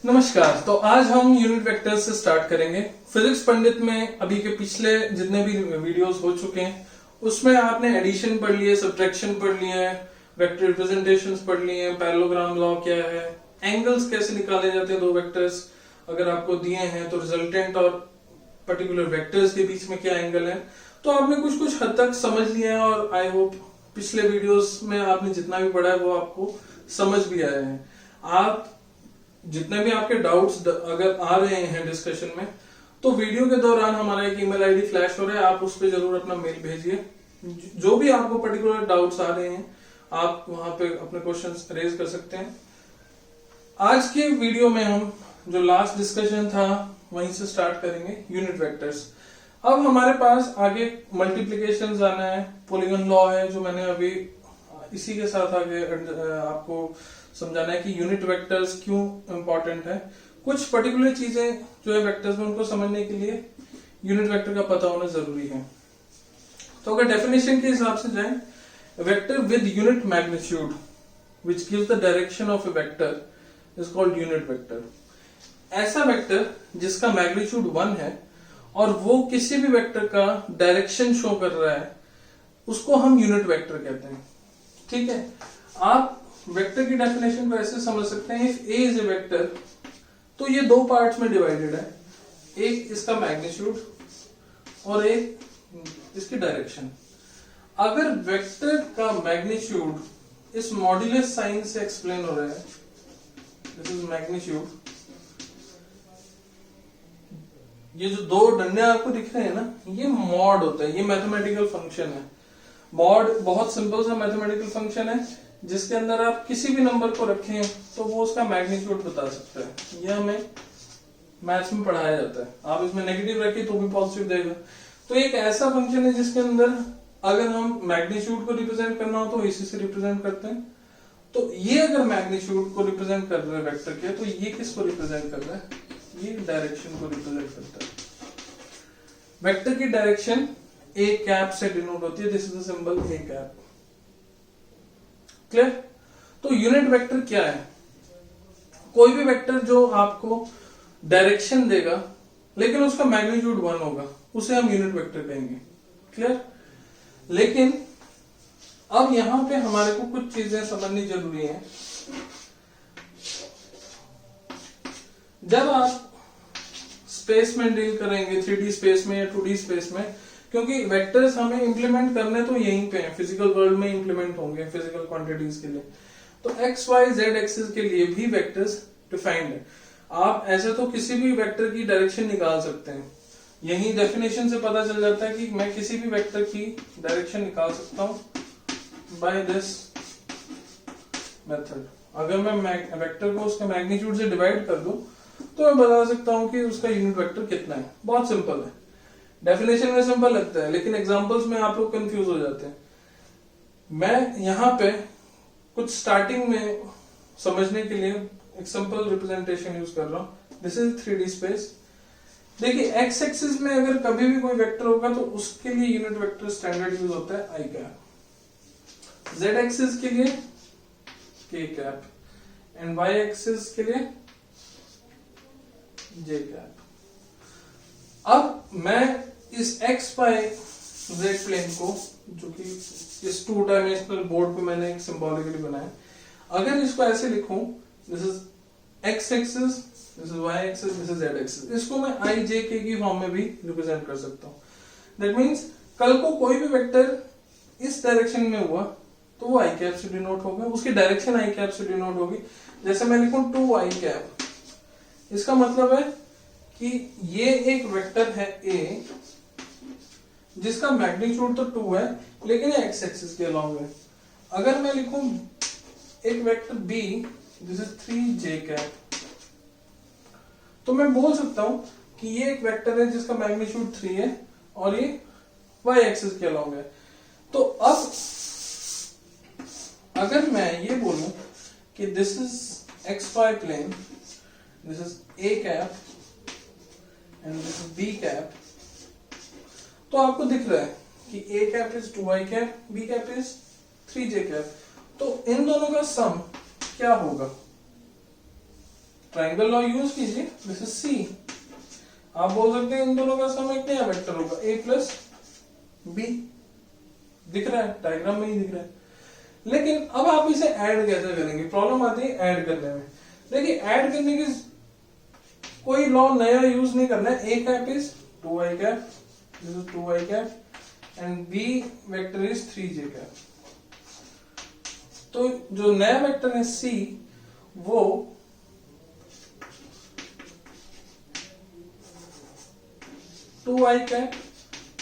नमस्कार। तो आज हम यूनिट वेक्टर्स से स्टार्ट करेंगे। फिजिक्स पंडित में अभी के पिछले जितने भी वीडियोस हो चुके हैं उसमें आपने एडिशन पढ़ लिए, सब्ट्रैक्शन पढ़ लिए, वेक्टर रिप्रेजेंटेशंस पढ़ लिए, पैरेललोग्राम लॉ क्या है, एंगल्स कैसे निकाले जाते हैं दो वेक्टर्स अगर आपको दिए हैं तो रिजल्टेंट और पर्टिकुलर वेक्टर्स के बीच में क्या एंगल है। तो आपने कुछ कुछ हद तक समझ लिया है और आई होप पिछले वीडियोस में आपने जितना भी पढ़ा है वो आपको समझ भी आया है। आप जितने भी आपके डाउट्स अगर आ रहे हैं डिस्कशन में तो वीडियो के दौरान हमारा एक ईमेल आईडी फ्लैश हो रहा है, आप उस पर जरूर अपना मेल भेजिए। जो भी आपको पर्टिकुलर डाउट्स आ रहे हैं आप वहां पे अपने क्वेश्चंस रेज कर सकते हैं। आज के वीडियो में हम जो लास्ट डिस्कशन था वहीं से स्टार्ट करेंगे, यूनिट वेक्टर्स। अब हमारे पास आगे मल्टीप्लीकेशन आना है, पॉलीगन लॉ है जो मैंने अभी इसी के साथ आगे आपको समझाना है कि यूनिट वेक्टर्स क्यों इंपॉर्टेंट है। कुछ पर्टिकुलर चीजें जो है वेक्टर्स में उनको समझने के लिए यूनिट वेक्टर का पता होना जरूरी है। तो अगर डेफिनेशन के हिसाब से जाएं, vector with unit magnitude which gives the direction of A vector is called unit vector. ऐसा वेक्टर जिसका मैग्नीट्यूड 1 है और वो किसी भी वेक्टर का डायरेक्शन शो कर रहा है उसको हम यूनिट वेक्टर कहते हैं। ठीक है, आप वेक्टर की डेफिनेशन को ऐसे समझ सकते हैं, if A is a vector तो ये दो पार्ट्स में डिवाइडेड है, एक इसका मैग्नीट्यूड और एक इसकी डायरेक्शन। अगर वेक्टर का मैग्नीट्यूड इस मॉड्यूलस साइन से एक्सप्लेन हो रहा है, दिस इज मैग्नीट्यूड, ये जो दो डंडे आपको दिख रहे हैं ना ये मॉड होता है, ये मैथमेटिकल फंक्शन है। मॉड बहुत सिंपल सा मैथमेटिकल फंक्शन है जिसके अंदर आप किसी भी नंबर को रखें तो वो उसका मैग्नीट्यूड बता सकता है। यह हमें मैथ्स में पढ़ाया जाता है। आप इसमें नेगेटिव रखिए तो भी पॉजिटिव देगा। तो एक ऐसा फंक्शन है जिसके अंदर अगर हम मैग्नीट्यूड को रिप्रेजेंट करना हो तो इसी से रिप्रेजेंट करते हैं। तो ये अगर मैग्नीट्यूड को रिप्रेजेंट कर रहा है वेक्टर के, तो ये किसको रिप्रेजेंट कर रहा है? ये डायरेक्शन को रिप्रेजेंट करता है। वेक्टर की डायरेक्शन ए कैप से डिनोट होती है, this is the symbol A cap. Clear? तो यूनिट वेक्टर क्या है? कोई भी वेक्टर जो आपको डायरेक्शन देगा लेकिन उसका मैग्नीट्यूड 1 होगा उसे हम यूनिट वेक्टर कहेंगे। क्लियर? लेकिन अब यहां पे हमारे को कुछ चीजें समझनी जरूरी है। जब आप स्पेस में डील करेंगे, 3D स्पेस में या 2D स्पेस में, क्योंकि वेक्टर्स हमें इंप्लीमेंट करने तो यहीं पे हैं, फिजिकल वर्ल्ड में इंप्लीमेंट होंगे फिजिकल क्वांटिटीज के लिए। तो एक्स वाई जेड एक्सिस के लिए भी वेक्टर्स डिफाइंड है। आप ऐसे तो किसी भी वेक्टर की डायरेक्शन निकाल सकते हैं। यही डेफिनेशन से पता चल जाता है कि मैं किसी भी वेक्टर की डायरेक्शन निकाल सकता हूं बाय दिस मेथड। अगर मैं वेक्टर को उसके मैग्नीट्यूड से डिवाइड कर दूं तो मैं बता सकता हूं कि उसका यूनिट वेक्टर कितना है। बहुत सिंपल है, डेफिनेशन में सिंपल लगता है लेकिन एग्जांपल्स में आप लोग कंफ्यूज हो जाते हैं। मैं यहां पे कुछ स्टार्टिंग में समझने के लिए एक सिंपल रिप्रेजेंटेशन यूज कर रहा हूं। This is 3D space. देखिए एक्स एक्सिस में अगर कभी भी कोई वेक्टर होगा तो उसके लिए यूनिट वेक्टर स्टैंडर्ड यूज होता है आई कैप। जेड एक्सिस के लिए के कैप एंड वाई एक्सिस के लिए जे कैप। अब मैं इस एक्स वाई जेड प्लेन को, जो कि इस 2 डायमेंशनल बोर्ड पे मैंने एक सिंबॉलिकली बनाया, अगर इसको ऐसे लिखूं, this is X axis, this is Y axis, this is Z axis, इसको मैं आई जे के की फॉर्म में भी रिप्रेजेंट कर सकता हूं। दैट मींस कल को कोई भी वेक्टर इस डायरेक्शन में हुआ तो वो आई कैप से डिनोट होगा, उसकी डायरेक्शन आई कैप से डिनोट होगी। जैसे मैं लिखूं 2 आई कैप, इसका मतलब है कि ये एक वेक्टर है ए जिसका मैग्नीट्यूड तो 2 है लेकिन ये एक्स एक्सिस के अलॉन्ग है। अगर मैं लिखूं एक vector B, this is 3 J cap, तो मैं बोल सकता हूं कि ये एक वेक्टर है जिसका मैग्नीट्यूड 3 है और ये वाई एक्सिस के अलॉन्ग है। तो अब अगर मैं ये बोलूं कि this is X Y plane, this is a cap and this is b cap, तो आपको दिख रहा है कि a cap is 2i cap, b cap is 3j cap। तो इन दोनों का सम क्या होगा? ट्रायंगल लॉ यूज कीजिए, दिस इज सी। आप बोल सकते हैं इन दोनों का सम एक नया वेक्टर होगा a प्लस बी, दिख रहा है डायग्राम में ही दिख रहा है। लेकिन अब आप इसे ऐड कैसे करेंगे, प्रॉब्लम आती है ऐड करने में। देखिए ऐड करने की कोई लॉ नया यूज नहीं करना है। a cap is 2i cap, this is 2i cap and b vector is 3j cap. तो जो नया वेक्टर है c वो two I cap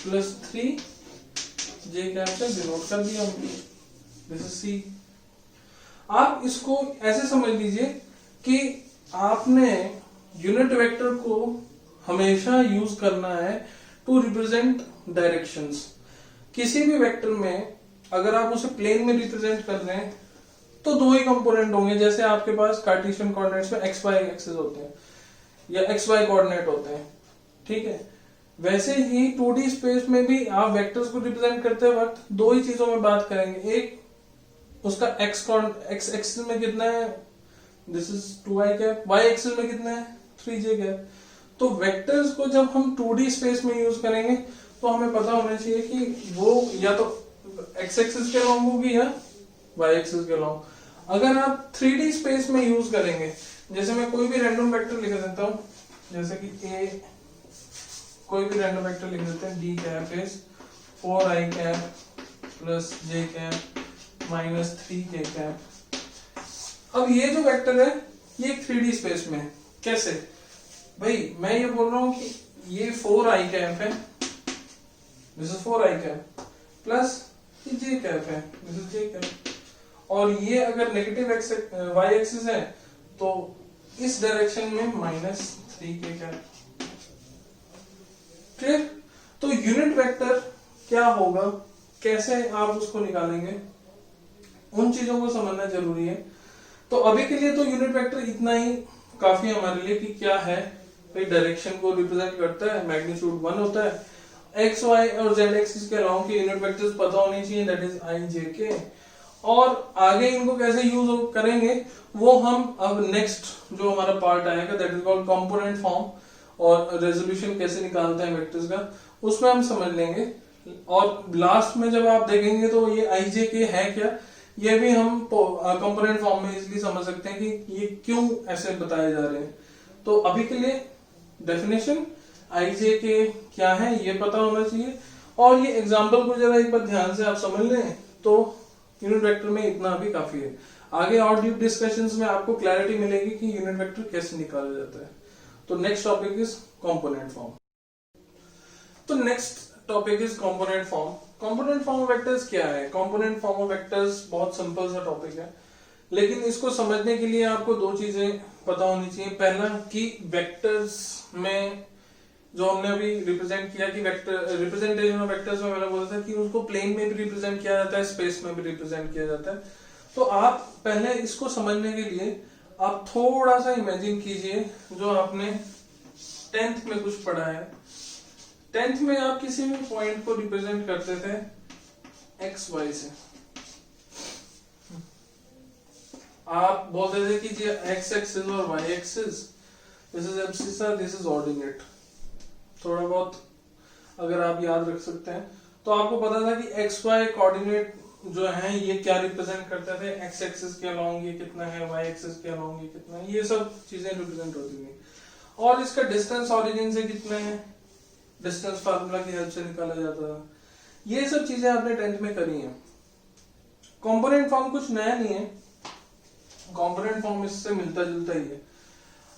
plus 3j cap से डिनोट कर दिया हमने, दिस इज सी। आप इसको ऐसे समझ लीजिए कि आपने यूनिट वेक्टर को हमेशा यूज करना है टू रिप्रेजेंट डायरेक्शंस। किसी भी वेक्टर में अगर आप उसे प्लेन में रिप्रेजेंट कर रहे हैं तो दो ही कंपोनेंट होंगे, जैसे आपके पास कार्टेशियन कोऑर्डिनेट्स में एक्स वाई एक्सिस होते हैं या एक्स वाई कोऑर्डिनेट होते हैं, ठीक है। वैसे ही 2D स्पेस में भी आप वेक्टर्स को रिप्रेजेंट करते वक्त दो ही चीजों में बात करेंगे, एक उसका एक्स एक्सिस में कितना है, this is 2i cap, y axis में कितना है 3j कैप। तो वेक्टर्स को जब हम 2D स्पेस में यूज करेंगे तो हमें पता होना चाहिए कि वो या तो x एक्सिस के लॉन्ग होगी या y एक्सिस के लॉन्ग। अगर आप 3D स्पेस में यूज करेंगे, जैसे मैं कोई भी रैंडम वेक्टर लिख देता हूं, जैसे कि a, कोई भी रैंडम वेक्टर लिख देते हैं, d cap is 4i cap plus j cap minus 3k cap. अब ये जो वेक्टर है ये 3D स्पेस में है। कैसे भाई, मैं ये बोल रहा हूं कि ये 4i कैप है, this is 4i cap plus j cap है, दिस इज j कैप। और ये अगर नेगेटिव y एक्सिस है तो इस डायरेक्शन में माइनस 3k कैप। क्लियर? तो यूनिट वेक्टर क्या होगा, कैसे आप उसको निकालेंगे, उन चीजों को समझना जरूरी है। तो अभी के लिए तो यूनिट वेक्टर इतना ही काफी हमारे लिए कि क्या है भाई, डायरेक्शन को रिप्रेजेंट करता है, मैग्नीट्यूड 1 होता है, एक्स वाई और जेड एक्सिस के अलावा के यूनिट वेक्टर्स पता होने चाहिए, दैट इज आई जे के। और आगे इनको कैसे यूज करेंगे वो हम अब नेक्स्ट जो हमारा पार्ट आएगा, that is called component form, और रेजोल्यूशन कैसे निकालते हैं वेक्टर्स का, उसमें हम समझ लेंगे। और लास्ट में जब आप देखेंगे तो ये आई जे के है क्या, ये भी हम कंपोनेंट फॉर्म में इजीली समझ सकते हैं कि ये क्यों ऐसे बताए जा रहे हैं। तो अभी के लिए डेफिनेशन आई जे के क्या है ये पता होना चाहिए, और ये एग्जांपल को जरा एक बार ध्यान से आप समझ लें तो यूनिट वेक्टर में इतना भी काफी है। आगे और डीप डिस्कशंस में आपको क्लैरिटी मिलेगी कि यूनिट वेक्टर कैसे निकाला जाता है। तो next topic is component form. तो next topic is component form. Component form of vectors क्या है? कंपोनेंट फॉर्म ऑफ वेक्टर्स बहुत सिंपल सा टॉपिक है, लेकिन इसको समझने के लिए आपको दो चीजें पता होनी चाहिए। पहला कि वेक्टर्स में जो हमने अभी रिप्रेजेंट किया कि वेक्टर रिप्रेजेंटेशन ऑफ वेक्टर्स में मैंने बोला था कि उसको प्लेन में भी रिप्रेजेंट किया जाता है, स्पेस में भी रिप्रेजेंट किया जाता है। तो आप पहले इसको समझने के लिए आप थोड़ा सा इमेजिन कीजिए जो आपने 10th में कुछ पढ़ा है। 10th में आप किसी भी पॉइंट को रिप्रेजेंट करते थे एक्स वाई से, आप बोलते थे कि जी एक्स एक्सिस और Y axis, this is abscissa, this is ordinate. थोड़ा बहुत अगर आप याद रख सकते हैं तो आपको पता था कि एक्स वाई कोऑर्डिनेट जो है ये क्या रिप्रेजेंट करते थे, एक्स एक्सिस के अलोंग ये कितना है, वाई एक्सिस के अलोंग ये कितना है, ये सब चीजें रिप्रेजेंट होती थी। और इसका डिस्टेंस ओरिजिन से कितना है, डिस्टेंस फार्मूला की हेल्प से निकाला जाता था। ये सब चीजें आपने 10th में करी हैं। कंपोनेंट फॉर्म कुछ नया नहीं है, कंपोनेंट फॉर्म इससे मिलता जुलता ही है।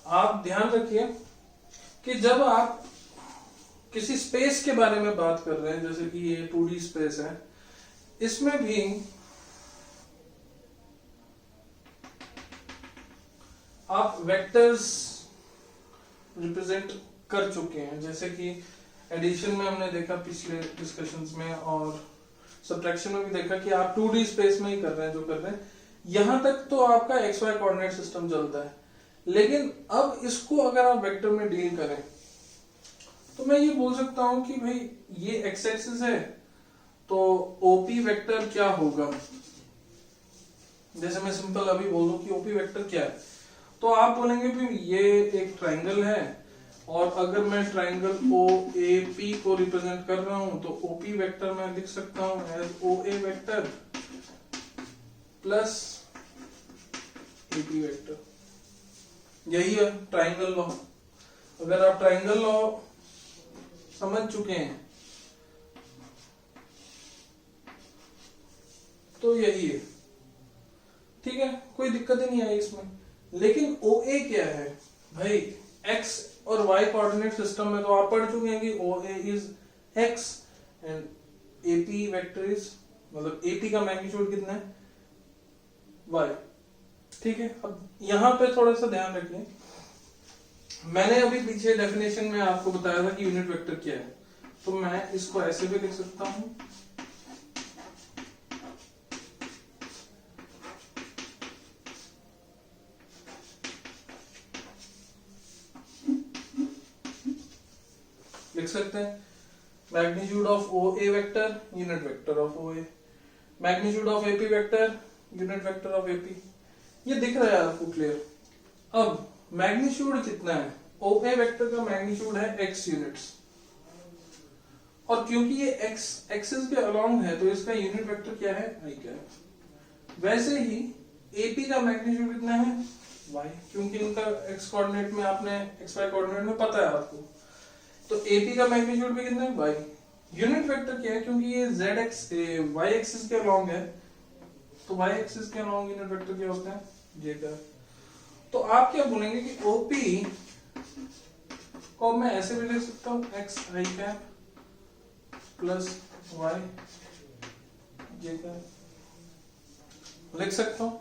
आप ध्यान रखिए कि जब आप किसी स्पेस के बारे में बात कर रहे हैं, जैसे कि ये 2D स्पेस है, इसमें भी आप वेक्टर्स रिप्रेजेंट कर चुके हैं। जैसे कि एडिशन में हमने देखा पिछले डिस्कशंस में, और सब्ट्रैक्शन में भी देखा कि आप 2D स्पेस में ही कर रहे हैं जो कर रहे हैं। यहां तक तो आपका एक्स वाई कोऑर्डिनेट सिस्टम चलता है, लेकिन अब इसको अगर आप वेक्टर में डील करें तो मैं ये बोल सकता हूं कि भाई ये एक्स एक्सिस है तो ओपी वेक्टर क्या होगा। जैसे मैं सिंपल अभी बोल दूं कि ओपी वेक्टर क्या है, तो आप बोलेंगे भी ये एक ट्राइंगल है, और अगर मैं ट्राइंगल ओ ए पी को रिप्रेजेंट कर रहा हूं तो ओपी वेक्टर मैं लिख सकता हूं as O A vector plus AP vector. यही है ट्राइंगल लॉ। अगर आप ट्राइंगल लॉ समझ चुके हैं तो यही है, ठीक है, कोई दिक्कत ही नहीं आई इसमें। लेकिन ओ ए क्या है भाई, एक्स और वाई कोऑर्डिनेट सिस्टम में तो आप पढ़ चुके हैं कि O A is X and AP vector is, मतलब एपी का मैग्नीट्यूड कितना है, वाई। ठीक है, अब यहां पे थोड़ा सा ध्यान रखिए, मैंने अभी पीछे डेफिनेशन में आपको बताया था कि यूनिट वेक्टर क्या है, तो मैं इसको ऐसे भी लिख सकता हूं, लिख सकते हैं magnitude of O A vector unit vector of O A, magnitude of AP vector unit vector of AP. ये दिख रहा है आपको क्लियर। अब मैग्नीट्यूड कितना है, ओ ए वेक्टर का मैग्नीट्यूड है x यूनिट्स, और क्योंकि ये x एक्सिस के अलोंग है तो इसका यूनिट वेक्टर क्या है, i कैप। वैसे ही AP का मैग्नीट्यूड कितना है, y, क्योंकि इनका x कोऑर्डिनेट में आपने xy कोऑर्डिनेट में पता है आपको, तो AP का मैग्नीट्यूड भी कितना है, y। यूनिट वेक्टर क्या है, क्योंकि ये y एक्सिस के अलोंग है, तो y एक्सिस के अलोंग यूनिट वेक्टर क्या होता है, j का। तो आप क्या बोलेंगे कि OP को मैं ऐसे भी लिख सकता हूं x i cap plus y j cap, लिख सकता हूं,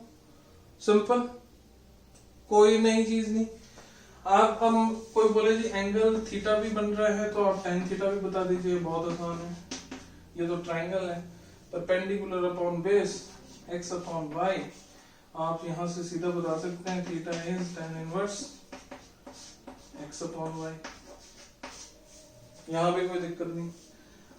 सिंपल, कोई नई चीज नहीं। आप हम कोई बोले जी एंगल थीटा भी बन रहा है तो आप tan थीटा भी बता दीजिए, बहुत आसान है। ये तो ट्राइंगल है, perpendicular upon base x upon y, आप यहां से सीधा बता सकते हैं theta is tan inverse x upon y, यहां भी कोई दिक्कत नहीं।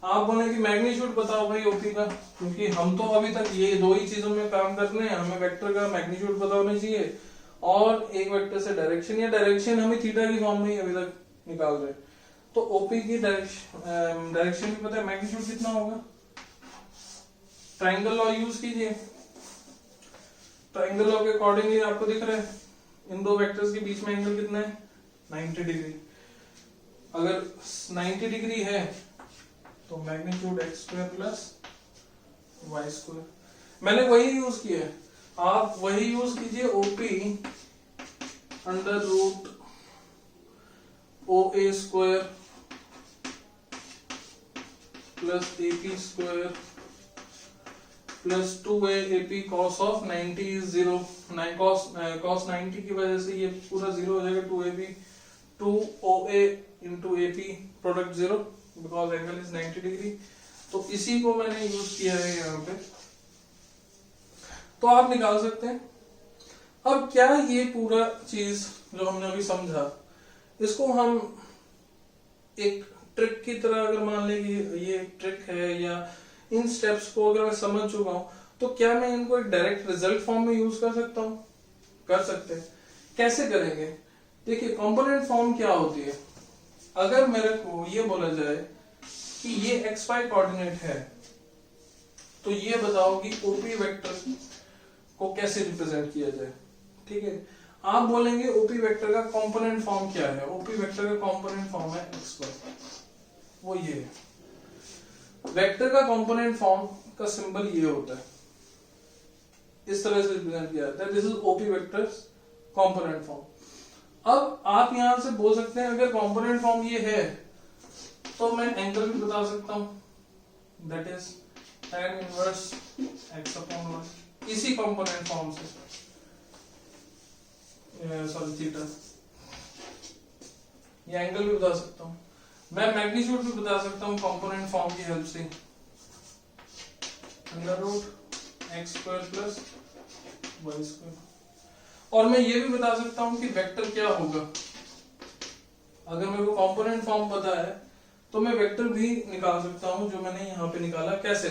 आप बोले कि मैग्नीट्यूड बताओ भाई ओपी का, क्योंकि हम तो अभी तक ये दो ही चीजों में काम कर रहे हैं, हमें वेक्टर का मैग्नीट्यूड पता होना चाहिए और एक वेक्टर से डायरेक्शन, या डायरेक्शन हमें थीटा की फॉर्म में ही अभी तक निकाल रहे हैं। तो ओपी की डायरेक्शन भी पता है, मैग्नीट्यूड कितना होगा, ट्राइंगल लॉ यूज कीजिए, ट्राइंगल लॉ के अकॉर्डिंगली आपको दिख रहा है इन दो वेक्टर्स के बीच में एंगल कितना है, 90 डिग्री। अगर 90 डिग्री है तो magnitude x square plus y square, मैंने वही यूज किया है, आप वही यूज कीजिए, OP under root OA square plus AP square plus 2a AP cos of 90 is 0, cos 90 की वजह से ये पूरा 0 हो जाएगा, 2ab 2OA into AP product 0 because angle is 90 degree. तो इसी को मैंने यूज किया है यहाँ पे, तो आप निकाल सकते हैं। अब क्या ये पूरा चीज जो हमने अभी समझा, इसको हम एक ट्रिक की तरह अगर मान लें कि ये एक ट्रिक है, या इन स्टेप्स को अगर मैं समझ चुका हूं तो क्या मैं इनको एक डायरेक्ट रिजल्ट फॉर्म में यूज कर सकता हूं, कर सकते हैं। कैसे करेंगे, देखिए कंपोनेंट फॉर्म क्या होती है। अगर मेरे को ये बोला जाए कि ये xy कोऑर्डिनेट है तो ये बताओ कि OP वेक्टर को कैसे रिप्रेजेंट किया जाए, ठीक है। आप बोलेंगे OP वेक्टर का कंपोनेंट फॉर्म क्या है, OP वेक्टर का कंपोनेंट फॉर्म है xy, वो ये है। वेक्टर का कंपोनेंट फॉर्म का सिंबल ये होता है, इस तरह से रिप्रेजेंट किया जाता है, this is OP vectors component form. अब आप यहां से बोल सकते हैं अगर कंपोनेंट फॉर्म ये है तो मैं एंगल भी बता सकता हूं, that is tan inverse x upon y, इसी कंपोनेंट फॉर्म से, सॉरी थीटा। ये एंगल भी बता सकता हूं, मैं मैग्नीट्यूड भी बता सकता हूं कंपोनेंट फॉर्म की हेल्प से, under root x square plus y square. और मैं ये भी बता सकता हूं कि वेक्टर क्या होगा। अगर मेरे को कंपोनेंट फॉर्म पता है तो मैं वेक्टर भी निकाल सकता हूं, जो मैंने यहां पे निकाला। कैसे,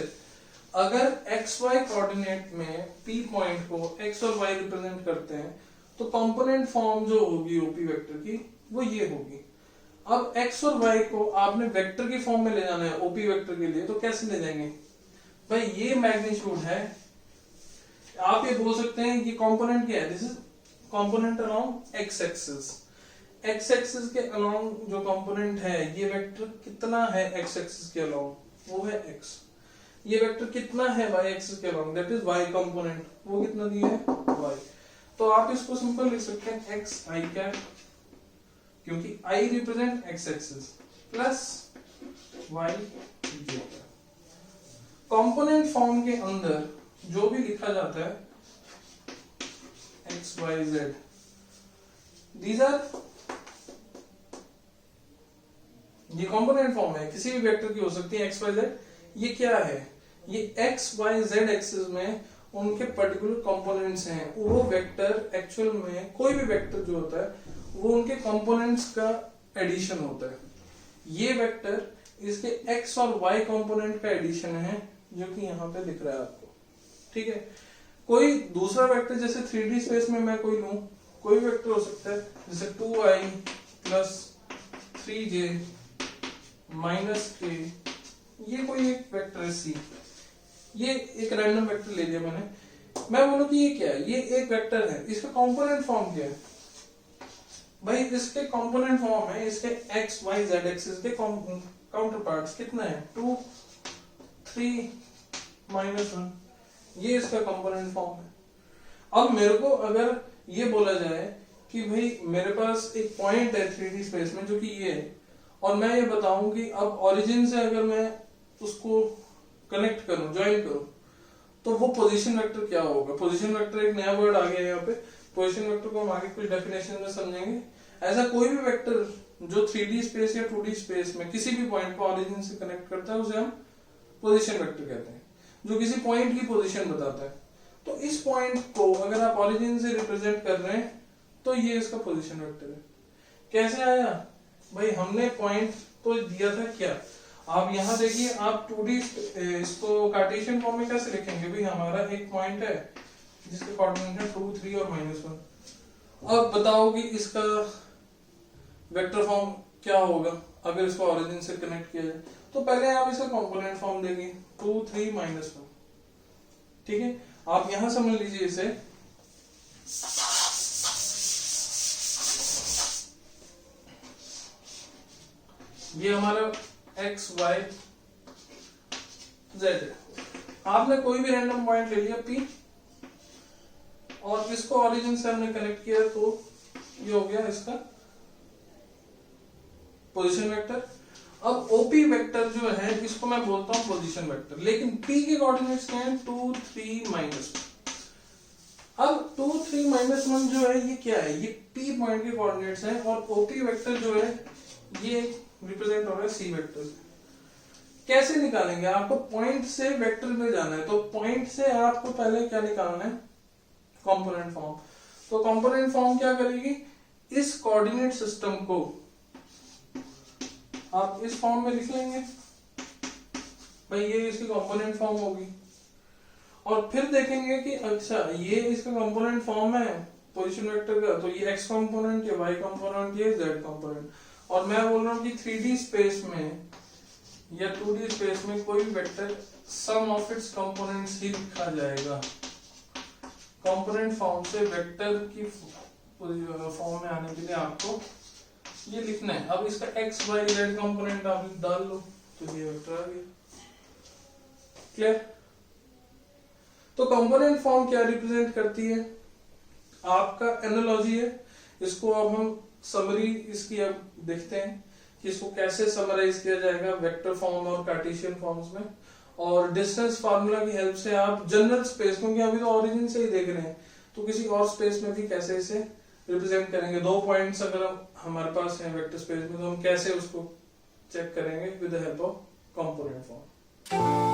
अगर xy कोऑर्डिनेट में P पॉइंट को x और y रिप्रेजेंट करते हैं तो कंपोनेंट फॉर्म जो होगी ओपी वेक्टर की वो ये होगी। अब एक्स और वाई को आपने वेक्टर की फॉर्म में ले जाना है ओपी वेक्टर के लिए, तो कैसे ले जाएंगे भाई? ये मैग्नीट्यूड है, आप ये बोल सकते हैं ये कंपोनेंट क्या है, this is component along x axis. X axis के अलोंग जो कंपोनेंट है, ये वेक्टर कितना है एक्स एक्सिस के अलोंग, वो है एक्स। ये वेक्टर कितना है वाई एक्सिस के along, that is y component, वो कितना दिया है वाई। तो आप इसको सिंपल लिख सकते हैं एक्स आई कैप, क्योंकि i represent x axis, plus y j. Component form के अंदर जो भी लिखा जाता है x y z, these are, ये कंपोनेंट फॉर्म है, किसी भी वेक्टर की हो सकती है एक्स वाई जेड। ये क्या है, ये एक्स वाई जेड एक्सिस में उनके पर्टिकुलर कंपोनेंट्स हैं। वो वेक्टर एक्चुअल में कोई भी वेक्टर जो होता है वो उनके कंपोनेंट्स का एडिशन होता है। ये वेक्टर इसके एक्स और वाई कंपोनेंट का एडिशन है, जो कि यहाँ पे दिख रहा है आपको, ठीक है। कोई दूसरा वेक्टर जैसे 3D स्पेस में मैं कोई लूं, कोई वेक्टर हो सकता है जैसे 2i plus 3j minus k, ये कोई एक वेक्टर है c, ये एक रैंडम वेक्टर ले लिया मैंने। मैं बोलूं कि ये क्या है, ये एक वेक्टर है, इसका कंपोनेंट फॉर्म क्या है भाई? इसके कंपोनेंट फॉर्म है इसके एक्स वाई जेड एक्सिस के काउंटर पार्ट्स कितना है, 2 3 -1, ये इसका कंपोनेंट फॉर्म है। अब मेरे को अगर ये बोला जाए कि भाई मेरे पास एक पॉइंट है 3D स्पेस में जो कि ये है, और मैं ये बताऊं कि अब ओरिजिन से अगर मैं उसको कनेक्ट करूं, ज्वाइन करूं, तो वो पोजीशन वेक्टर क्या होगा। पोजीशन वेक्टर एक नया वर्ड आ गया है यहाँ पे। पोजीशन वेक्टर को हम आगे कुछ डेफिनेशन में समझेंगे। ऐसा कोई भी वेक्टर जो 3D स्पेस या 2D स्पेस में किसी भी पॉइंट को ओरिजिन से कनेक्ट करता है, उसे हम पोजीशन वेक्टर कहते हैं, जो किसी पॉइंट की पोजीशन बताता है। तो इस पॉइंट को अगर आप ओरिजिन से रिप्रेजेंट कर रहे हैं तो ये इसका पोजीशन वेक्टर है। कैसे आया भाई? हमने पॉइंट तो दिया था क्या, आप यहां देखिए, आप 2D इसको कार्टेशियन फॉर्म में कैसे लिखेंगे भाई? हमारा एक पॉइंट है जिसके कोऑर्डिनेट है 2 3 और -1। अब बताओ कि इसका वेक्टर फॉर्म क्या होगा अगर इसको ओरिजिन से कनेक्ट किया जाए। तो पहले आप इसका कंपोनेंट फॉर्म देंगे 2 3 -1, ठीक है। आप यहां समझ लीजिए इसे, ये हमारा एक्स वाई जेड है। आपने कोई भी रैंडम पॉइंट ले लिया P और इसको ओरिजिन से हमने कनेक्ट किया, तो ये हो गया इसका पोजीशन वेक्टर। अब ओपी वेक्टर जो है इसको मैं बोलता हूं पोजीशन वेक्टर, लेकिन P के कोऑर्डिनेट्स क्या हैं, 2 3 -1। अब 2 3 -1 जो है ये क्या है, ये P पॉइंट के कोऑर्डिनेट्स हैं, और ओपी वेक्टर जो है ये रिप्रेजेंट हो रहा है C वेक्टर से। कैसे निकालेंगे? आपको पॉइंट से वेक्टर में जाना है, तो पॉइंट से आपको पहले क्या निकालना है, कंपोनेंट फॉर्म। तो कंपोनेंट फॉर्म क्या करेगी, इस कोऑर्डिनेट सिस्टम को आप इस फॉर्म में लिख लेंगे भाई, ये इसकी कंपोनेंट फॉर्म होगी। और फिर देखेंगे कि अच्छा ये इसका कंपोनेंट फॉर्म है पोजीशन वेक्टर का, तो ये x कंपोनेंट, ये y कंपोनेंट, ये z कंपोनेंट। और मैं बोल रहा हूं कि 3D स्पेस में या 2D स्पेस में कोई भी vector sum of its components ही लिखा जाएगा। कंपोनेंट फॉर्म से वेक्टर की फॉर्म में आने के लिए आपको ये लिखना है। अब इसका x y z कंपोनेंट आप डाल लो तो ये वेक्टर आ गया। क्लियर? तो कंपोनेंट फॉर्म क्या रिप्रेजेंट करती है, आपका एनालॉजी है। इसको अब हम समरी इसकी अब देखते हैं कि इसको कैसे समराइज किया जाएगा वेक्टर फॉर्म और कार्टेशियन फॉर्म्स में। और डिस्टेंस फार्मूला की हेल्प से आप जनरल स्पेस, क्योंकि अभी तो ओरिजिन से ही देख रहे हैं, तो किसी और स्पेस में भी कैसे इसे रिप्रेजेंट करेंगे। 2 पॉइंट्स अगर हमारे पास हैं वेक्टर स्पेस में, तो हम कैसे उसको चेक करेंगे with the help of component form.